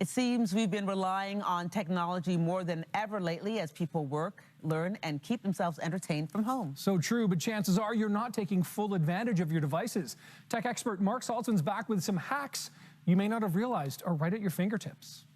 It seems we've been relying on technology more than ever lately as people work, learn, and keep themselves entertained from home. So true, but chances are you're not taking full advantage of your devices. Tech expert Mark Salton's back with some hacks you may not have realized are right at your fingertips.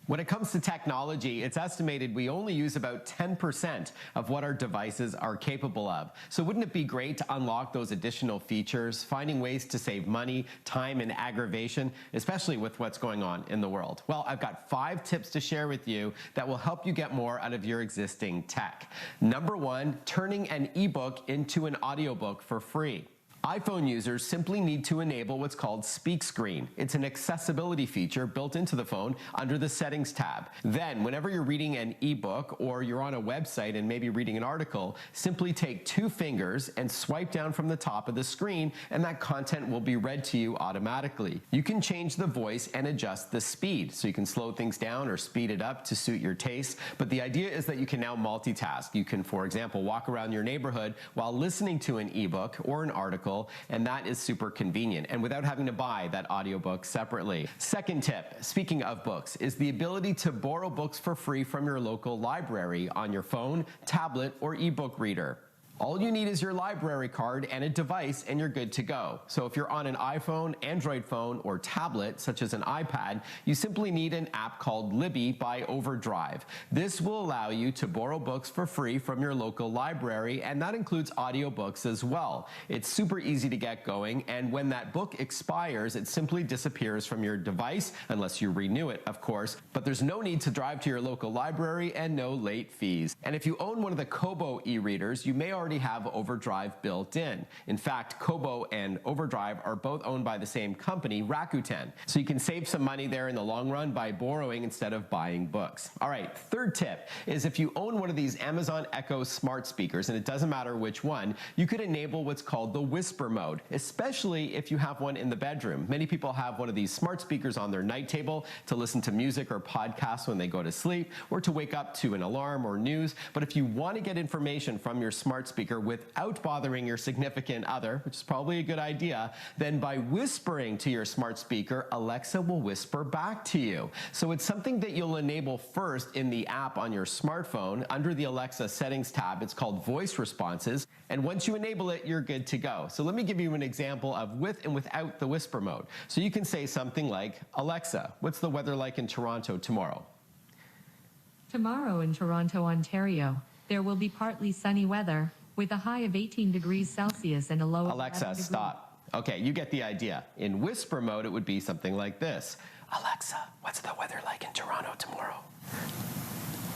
When it comes to technology, it's estimated we only use about 10% of what our devices are capable of. So wouldn't it be great to unlock those additional features, finding ways to save money, time, and aggravation, especially with what's going on in the world? Well, I've got 5 tips to share with you that will help you get more out of your existing tech. Number 1, turning an ebook into an audiobook for free. iPhone users simply need to enable what's called Speak Screen. It's an accessibility feature built into the phone under the Settings tab. Then, whenever you're reading an ebook or you're on a website and maybe reading an article, simply take 2 fingers and swipe down from the top of the screen, and that content will be read to you automatically. You can change the voice and adjust the speed, so you can slow things down or speed it up to suit your taste. But the idea is that you can now multitask. You can, for example, walk around your neighborhood while listening to an ebook or an article, and that is super convenient and without having to buy that audiobook separately. Second tip, speaking of books, is the ability to borrow books for free from your local library on your phone, tablet, or ebook reader. All you need is your library card and a device and you're good to go. So if you're on an iPhone, Android phone, or tablet, such as an iPad, you simply need an app called Libby by Overdrive. This will allow you to borrow books for free from your local library, and that includes audiobooks as well. It's super easy to get going, and when that book expires, it simply disappears from your device, unless you renew it, of course, but there's no need to drive to your local library and no late fees. And if you own one of the Kobo e-readers, you may already have Overdrive built in. In fact, Kobo and Overdrive are both owned by the same company, Rakuten. So you can save some money there in the long run by borrowing instead of buying books. All right, third tip is if you own one of these Amazon Echo smart speakers, and it doesn't matter which one, you could enable what's called the whisper mode, especially if you have one in the bedroom. Many people have one of these smart speakers on their night table to listen to music or podcasts when they go to sleep, or to wake up to an alarm or news. But if you want to get information from your smart speaker without bothering your significant other, which is probably a good idea, then by whispering to your smart speaker, Alexa will whisper back to you. So it's something that you'll enable first in the app on your smartphone under the Alexa settings tab. It's called voice responses. And once you enable it, you're good to go. So let me give you an example of with and without the whisper mode. So you can say something like, Alexa, what's the weather like in Toronto tomorrow? Tomorrow in Toronto, Ontario, there will be partly sunny weather with a high of 18 degrees Celsius and a low of Alexa, stop. Okay, you get the idea. In whisper mode, it would be something like this. Alexa, what's the weather like in Toronto tomorrow?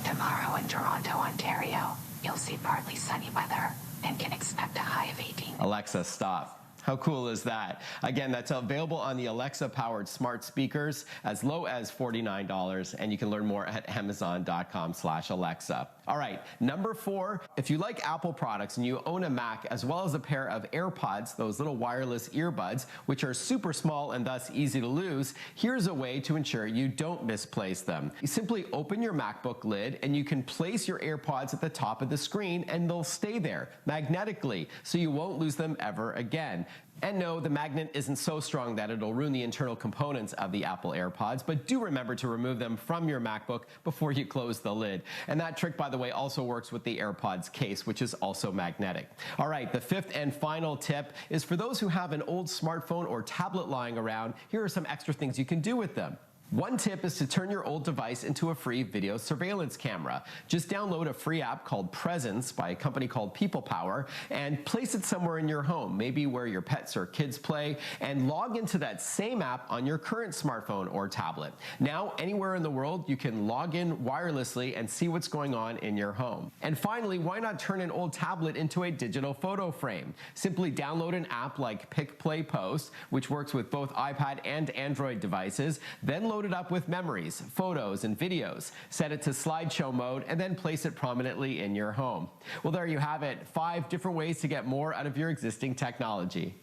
Tomorrow in Toronto, Ontario, you'll see partly sunny weather and can expect a high of 18. Alexa, stop. How cool is that? Again, that's available on the Alexa-powered smart speakers as low as $49, and you can learn more at amazon.com/Alexa. All right, number 4, if you like Apple products and you own a Mac as well as a pair of AirPods, those little wireless earbuds, which are super small and thus easy to lose, here's a way to ensure you don't misplace them. You simply open your MacBook lid and you can place your AirPods at the top of the screen and they'll stay there magnetically, so you won't lose them ever again. And no, the magnet isn't so strong that it'll ruin the internal components of the Apple AirPods, but do remember to remove them from your MacBook before you close the lid. And that trick, by the way, also works with the AirPods case, which is also magnetic. All right, the 5th and final tip is for those who have an old smartphone or tablet lying around, here are some extra things you can do with them. One tip is to turn your old device into a free video surveillance camera. Just download a free app called Presence by a company called People Power and place it somewhere in your home, maybe where your pets or kids play, and log into that same app on your current smartphone or tablet. Now, anywhere in the world, you can log in wirelessly and see what's going on in your home. And finally, why not turn an old tablet into a digital photo frame? Simply download an app like Pick, Play, Post, which works with both iPad and Android devices, then load it up with memories, photos, and videos. Set it to slideshow mode and then place it prominently in your home. Well, there you have it, 5 different ways to get more out of your existing technology.